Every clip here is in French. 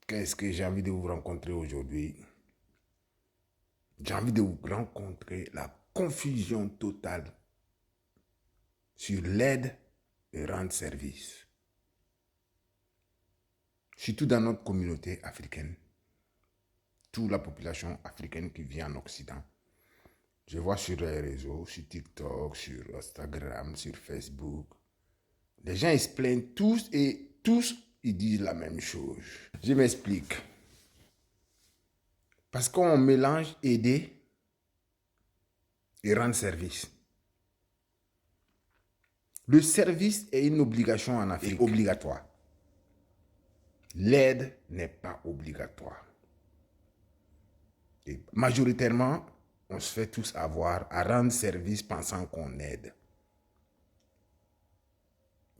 Qu'est-ce que j'ai envie de vous rencontrer aujourd'hui? J'ai envie de vous rencontrer la confusion totale sur l'aide et rendre service. Surtout dans notre communauté africaine, toute la population africaine qui vit en Occident. Je vois sur les réseaux, sur TikTok, sur Instagram, sur Facebook. Les gens, ils se plaignent tous et tous, ils disent la même chose. Je m'explique. Parce qu'on mélange aider et rendre service. Le service est une obligation en Afrique, obligatoire. L'aide n'est pas obligatoire. Et majoritairement, on se fait tous avoir à rendre service pensant qu'on aide.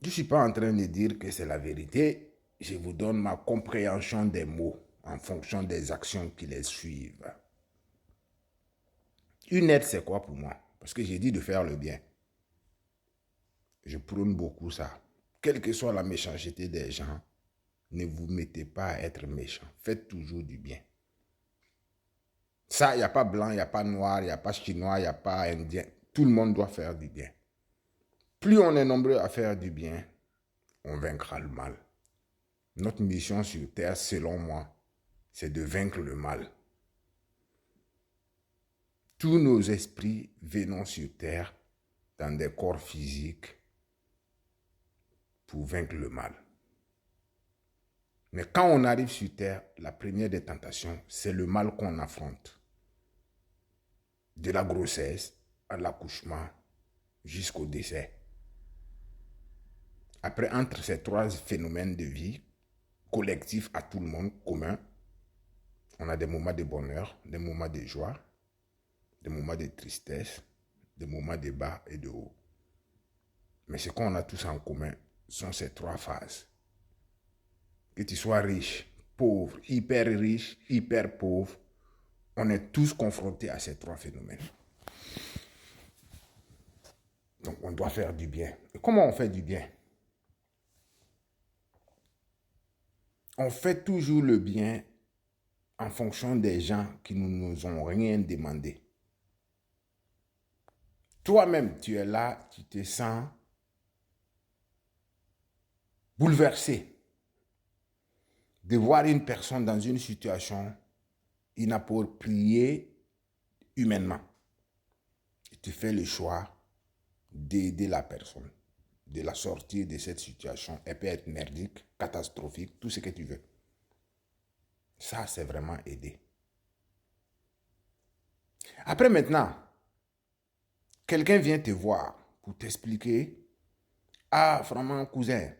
Je ne suis pas en train de dire que c'est la vérité. Je vous donne ma compréhension des mots en fonction des actions qui les suivent. Une aide, c'est quoi pour moi? Parce que j'ai dit de faire le bien. Je prône beaucoup ça. Quelle que soit la méchanceté des gens, ne vous mettez pas à être méchant. Faites toujours du bien. Ça, il n'y a pas blanc, il n'y a pas noir, il n'y a pas chinois, il n'y a pas indien. Tout le monde doit faire du bien. Plus on est nombreux à faire du bien, on vaincra le mal. Notre mission sur Terre, selon moi, c'est de vaincre le mal. Tous nos esprits venons sur Terre dans des corps physiques pour vaincre le mal. Mais quand on arrive sur Terre, la première des tentations, c'est le mal qu'on affronte. De la grossesse à l'accouchement jusqu'au décès. Après, entre ces trois phénomènes de vie, collectifs à tout le monde, communs, on a des moments de bonheur, des moments de joie, des moments de tristesse, des moments de bas et de haut. Mais ce qu'on a tous en commun sont ces trois phases. Que tu sois riche, pauvre, hyper pauvre, on est tous confrontés à ces trois phénomènes. Donc on doit faire du bien. Et comment on fait du bien? On fait toujours le bien en fonction des gens qui ne nous ont rien demandé. Toi-même, tu es là, tu te sens bouleversé de voir une personne dans une situation inappropriée humainement. Et tu fais le choix d'aider la personne, de la sortir de cette situation. Elle peut être merdique, catastrophique, tout ce que tu veux. Ça, c'est vraiment aider. Après maintenant, quelqu'un vient te voir pour t'expliquer, « Ah, vraiment, cousin,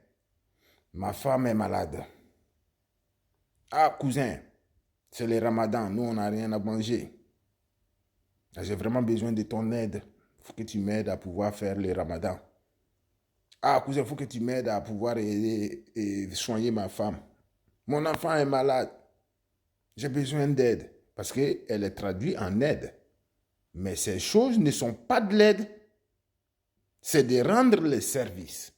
ma femme est malade. Ah, cousin, c'est le ramadan, nous, on n'a rien à manger. J'ai vraiment besoin de ton aide. Il faut que tu m'aides à pouvoir faire le ramadan. Ah, cousin, il faut que tu m'aides à pouvoir aider et soigner ma femme. Mon enfant est malade. J'ai besoin d'aide. » Parce qu'elle est traduite en aide. Mais ces choses ne sont pas de l'aide. C'est de rendre le service.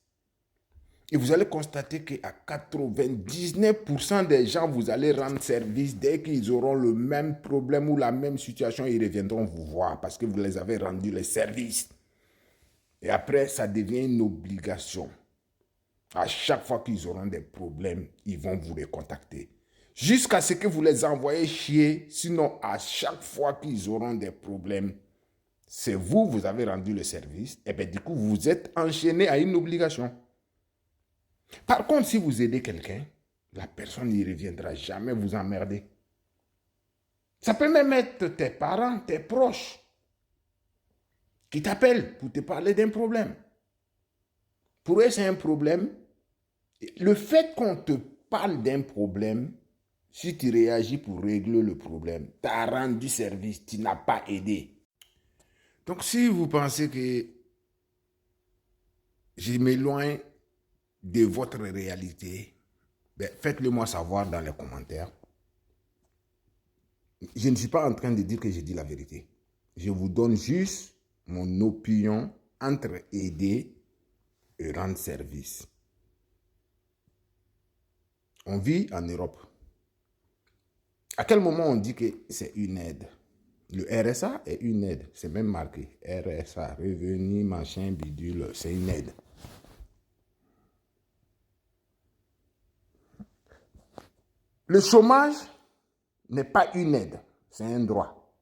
Et vous allez constater qu'à 99% des gens, vous allez rendre service. Dès qu'ils auront le même problème ou la même situation, ils reviendront vous voir parce que vous les avez rendu le service. Et après, ça devient une obligation. À chaque fois qu'ils auront des problèmes, ils vont vous recontacter. Jusqu'à ce que vous les envoyez chier. Sinon, à chaque fois qu'ils auront des problèmes, c'est vous, vous avez rendu le service. Et bien du coup, vous êtes enchaîné à une obligation. Par contre, si vous aidez quelqu'un, la personne ne reviendra jamais vous emmerder. Ça peut même être tes parents, tes proches, qui t'appellent pour te parler d'un problème. Pour eux, c'est un problème. Le fait qu'on te parle d'un problème, si tu réagis pour régler le problème, tu as rendu service, tu n'as pas aidé. Donc, si vous pensez que je m'éloigne de votre réalité, ben, faites-le moi savoir dans les commentaires. Je ne suis pas en train de dire que je dis la vérité. Je vous donne juste mon opinion entre aider et rendre service. On vit en Europe. À quel moment on dit que c'est une aide? Le RSA est une aide. C'est même marqué. RSA, revenu, machin, bidule, c'est une aide. Le chômage n'est pas une aide. C'est un droit.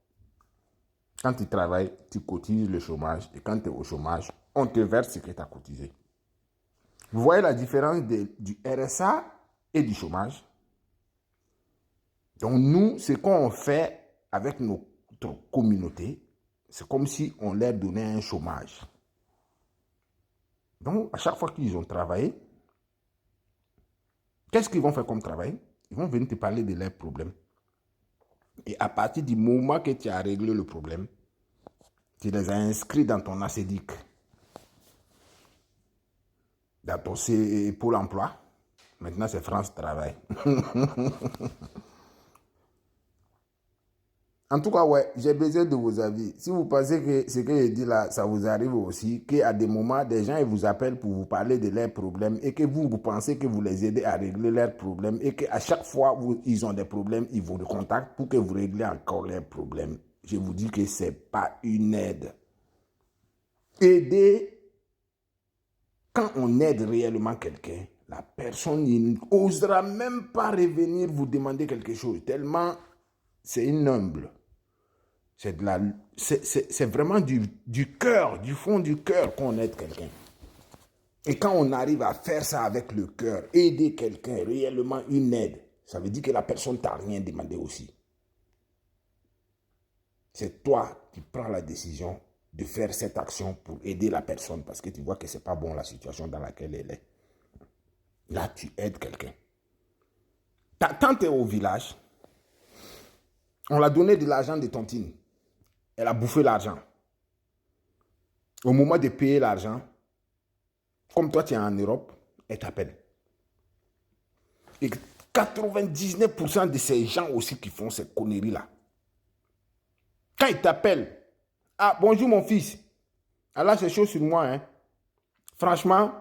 Quand tu travailles, tu cotises le chômage. Et quand tu es au chômage, on te verse ce que tu as cotisé. Vous voyez la différence du RSA et du chômage? Donc nous, ce qu'on fait avec notre communauté, c'est comme si on leur donnait un chômage. Donc à chaque fois qu'ils ont travaillé, qu'est-ce qu'ils vont faire comme travail? Ils vont venir te parler de leurs problèmes. Et à partir du moment que tu as réglé le problème, tu les as inscrits dans ton ACEDIC, dans ton Pôle emploi. Maintenant, c'est France Travail. En tout cas, ouais, j'ai besoin de vos avis. Si vous pensez que ce que je dis là, ça vous arrive aussi, qu'à des moments, des gens ils vous appellent pour vous parler de leurs problèmes et que vous pensez que vous les aidez à régler leurs problèmes et qu'à chaque fois ils ont des problèmes, ils vous contactent pour que vous réglez encore leurs problèmes. Je vous dis que ce n'est pas une aide. Aider, quand on aide réellement quelqu'un, la personne n'osera même pas revenir vous demander quelque chose, tellement c'est une humble. C'est vraiment du cœur, du fond du cœur qu'on aide quelqu'un. Et quand on arrive à faire ça avec le cœur, aider quelqu'un, réellement une aide, ça veut dire que la personne ne t'a rien demandé aussi. C'est toi qui prends la décision de faire cette action pour aider la personne parce que tu vois que ce n'est pas bon la situation dans laquelle elle est. Là, tu aides quelqu'un. Ta tante est au village, on l'a donné de l'argent de tontine. Elle a bouffé l'argent. Au moment de payer l'argent, comme toi tu es en Europe, elle t'appelle. Et 99% de ces gens aussi qui font ces conneries-là, quand ils t'appellent, ah bonjour mon fils, Allah c'est chaud sur moi, hein. Franchement,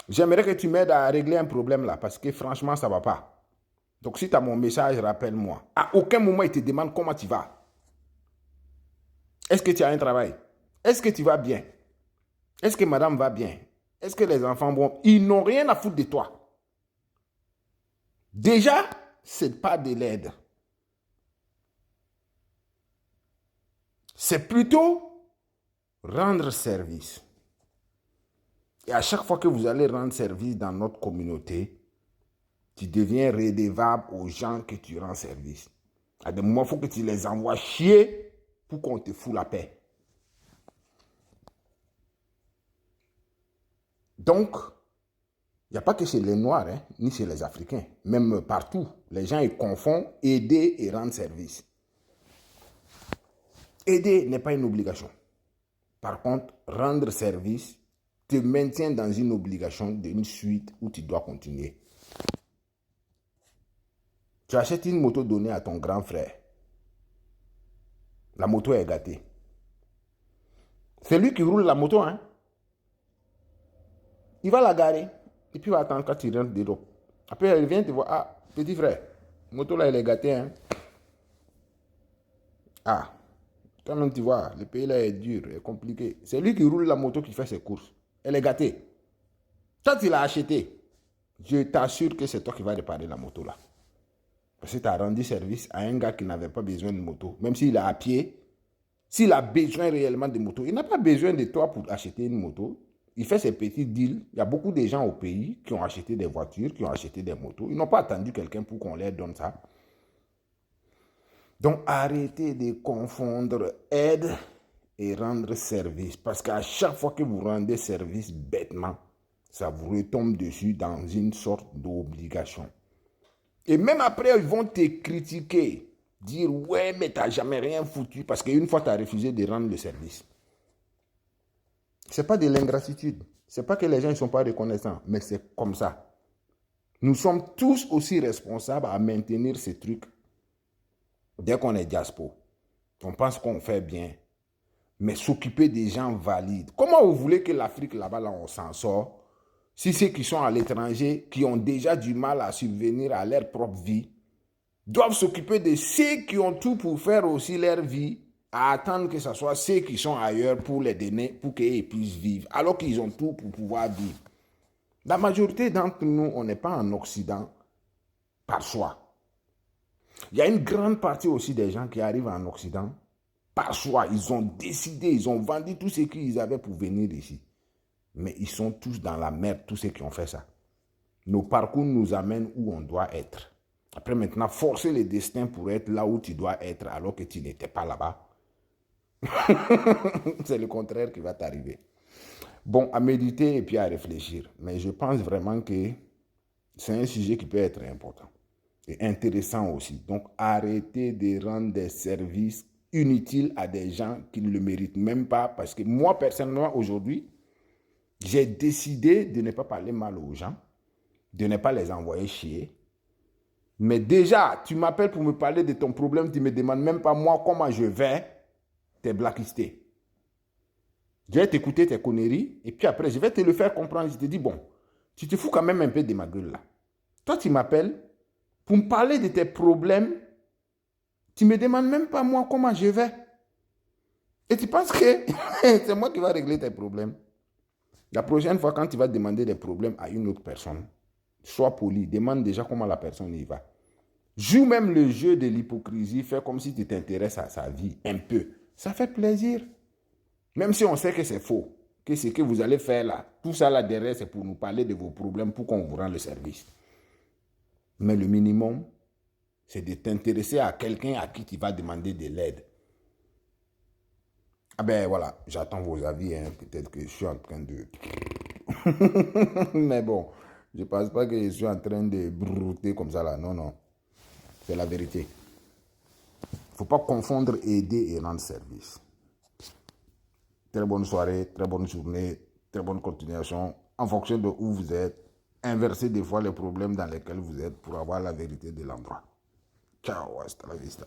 j'aimerais que tu m'aides à régler un problème là, parce que franchement ça ne va pas. Donc si tu as mon message, rappelle-moi. À aucun moment il te demande comment tu vas. Est-ce que tu as un travail? Est-ce que tu vas bien? Est-ce que madame va bien? Est-ce que les enfants vont? Ils n'ont rien à foutre de toi. Déjà, ce n'est pas de l'aide. C'est plutôt rendre service. Et à chaque fois que vous allez rendre service dans notre communauté, tu deviens redevable aux gens que tu rends service. À des moments, il faut que tu les envoies chier pour qu'on te foute la paix. Donc, il n'y a pas que chez les Noirs, hein, ni chez les Africains. Même partout, les gens ils confondent aider et rendre service. Aider n'est pas une obligation. Par contre, rendre service te maintient dans une obligation d'une suite où tu dois continuer. Tu achètes une moto donnée à ton grand frère. La moto est gâtée. C'est lui qui roule la moto, hein. Il va la garer. Et puis il va attendre quand tu rentres dedans. Après, il vient te voir. Ah, petit frère, la moto là, elle est gâtée, hein. Ah, toi-même, tu vois, le pays là est dur, est compliqué. C'est lui qui roule la moto qui fait ses courses. Elle est gâtée. Toi, tu l'as acheté. Je t'assure que c'est toi qui vas réparer la moto là. Parce que tu as rendu service à un gars qui n'avait pas besoin de moto. Même s'il est à pied, s'il a besoin réellement de moto, il n'a pas besoin de toi pour acheter une moto. Il fait ses petits deals. Il y a beaucoup de gens au pays qui ont acheté des voitures, qui ont acheté des motos. Ils n'ont pas attendu quelqu'un pour qu'on leur donne ça. Donc, arrêtez de confondre aide et rendre service. Parce qu'à chaque fois que vous rendez service bêtement, ça vous retombe dessus dans une sorte d'obligation. Et même après, ils vont te critiquer. Dire, ouais, mais tu n'as jamais rien foutu. Parce qu'une fois, tu as refusé de rendre le service. Ce n'est pas de l'ingratitude. Ce n'est pas que les gens ne sont pas reconnaissants. Mais c'est comme ça. Nous sommes tous aussi responsables à maintenir ces trucs. Dès qu'on est diaspora, on pense qu'on fait bien. Mais s'occuper des gens valides. Comment vous voulez que l'Afrique, là-bas, là, on s'en sort? Si ceux qui sont à l'étranger, qui ont déjà du mal à subvenir à leur propre vie, doivent s'occuper de ceux qui ont tout pour faire aussi leur vie, à attendre que ce soit ceux qui sont ailleurs pour les donner, pour qu'ils puissent vivre, alors qu'ils ont tout pour pouvoir vivre. La majorité d'entre nous, on n'est pas en Occident par choix. Il y a une grande partie aussi des gens qui arrivent en Occident par choix. Ils ont décidé, ils ont vendu tout ce qu'ils avaient pour venir ici. Mais ils sont tous dans la merde, tous ceux qui ont fait ça. Nos parcours nous amènent où on doit être. Après maintenant, forcer le destin pour être là où tu dois être alors que tu n'étais pas là-bas. C'est le contraire qui va t'arriver. Bon, à méditer et puis à réfléchir. Mais je pense vraiment que c'est un sujet qui peut être important et intéressant aussi. Donc, arrêtez de rendre des services inutiles à des gens qui ne le méritent même pas. Parce que moi, personnellement, aujourd'hui, j'ai décidé de ne pas parler mal aux gens, de ne pas les envoyer chier. Mais déjà, tu m'appelles pour me parler de ton problème, tu ne me demandes même pas moi comment je vais, t'es blacklisté. Je vais t'écouter tes conneries et puis après, je vais te le faire comprendre. Je te dis, bon, tu te fous quand même un peu de ma gueule là. Toi, tu m'appelles pour me parler de tes problèmes. Tu ne me demandes même pas moi comment je vais. Et tu penses que c'est moi qui vais régler tes problèmes. La prochaine fois, quand tu vas demander des problèmes à une autre personne, sois poli, demande déjà comment la personne y va. Joue même le jeu de l'hypocrisie, fais comme si tu t'intéresses à sa vie un peu. Ça fait plaisir. Même si on sait que c'est faux, que ce que vous allez faire là, tout ça là derrière, c'est pour nous parler de vos problèmes, pour qu'on vous rende le service. Mais le minimum, c'est de t'intéresser à quelqu'un à qui tu vas demander de l'aide. Ah ben voilà, j'attends vos avis, hein. Peut-être que je suis en train de... Mais bon, je ne pense pas que je suis en train de brouter comme ça là, non, non. C'est la vérité. Il ne faut pas confondre aider et rendre service. Très bonne soirée, très bonne journée, très bonne continuation. En fonction de où vous êtes, inversez des fois les problèmes dans lesquels vous êtes pour avoir la vérité de l'endroit. Ciao, hasta la vista.